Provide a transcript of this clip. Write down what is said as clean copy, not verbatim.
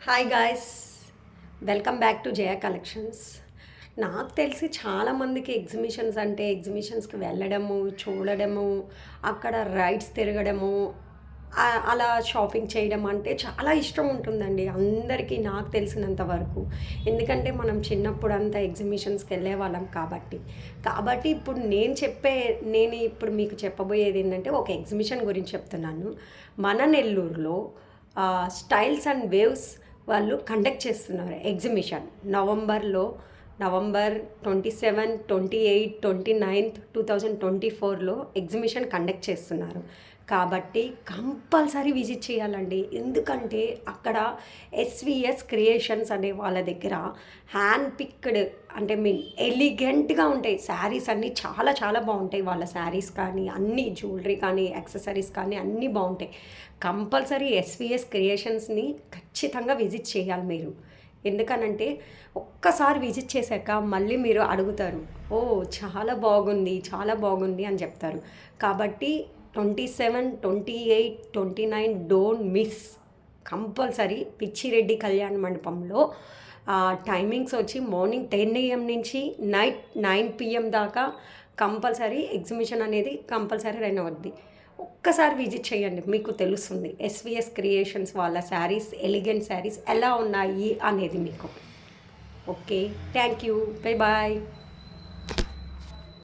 Hi guys, welcome back to Jaya collections. నాకు తెలిసి చాలామందికి ఎగ్జిబిషన్స్కి వెళ్ళడము, చూడడము, అక్కడ రైడ్స్ తిరగడము, అలా షాపింగ్ చేయడం అంటే చాలా ఇష్టం ఉంటుందండి అందరికీ, నాకు తెలిసినంత వరకు. ఎందుకంటే మనం చిన్నప్పుడు అంతా ఎగ్జిబిషన్స్కి వెళ్ళే వాళ్ళం కాబట్టి ఇప్పుడు నేను ఇప్పుడు మీకు చెప్పబోయేది ఏంటంటే ఒక ఎగ్జిబిషన్ గురించి చెప్తున్నాను. మన నెల్లూరులో స్టైల్స్ అండ్ వేవ్స్ వాళ్ళు కండక్ట్ చేస్తున్నారు ఎగ్జిబిషన్. నవంబర్ 27, 28, 29, 2024లో ఎగ్జిబిషన్ కండక్ట్ చేస్తున్నారు. కాబట్టి కంపల్సరీ విజిట్ చేయాలండి. ఎందుకంటే అక్కడ ఎస్విఎస్ క్రియేషన్స్ అనే వాళ్ళ దగ్గర హ్యాండ్ పిక్డ్ అంటే ఎలిగెంట్గా ఉంటాయి శారీస్ అన్నీ. చాలా చాలా బాగుంటాయి వాళ్ళ శారీస్ కానీ, అన్ని జ్యువెలరీ కానీ, యాక్సెసరీస్ కానీ అన్నీ బాగుంటాయి. కంపల్సరీ ఎస్విఎస్ క్రియేషన్స్ని ఖచ్చితంగా విజిట్ చేయాలి మీరు. ఎందుకనంటే ఒక్కసారి విజిట్ చేశాక మళ్ళీ మీరు అడుగుతారు, ఓ చాలా బాగుంది, చాలా బాగుంది అని చెప్తారు. కాబట్టి 27, 28, 29 డోంట్ మిస్. కంపల్సరీ పిచ్చిరెడ్డి కళ్యాణ మండపంలో టైమింగ్స్ వచ్చి మార్నింగ్ 10 AM నుంచి నైట్ 9 PM దాకా కంపల్సరీ ఎగ్జిబిషన్ అనేది కంపల్సరీ రన్ అవుద్ది. ఒక్కసారి విజిట్ చేయండి, మీకు తెలుస్తుంది ఎస్విఎస్ క్రియేషన్స్ వాళ్ళ శారీస్, ఎలిగెంట్ శారీస్ ఎలా ఉన్నాయి అనేది మీకు. Okay, thank you, bye bye.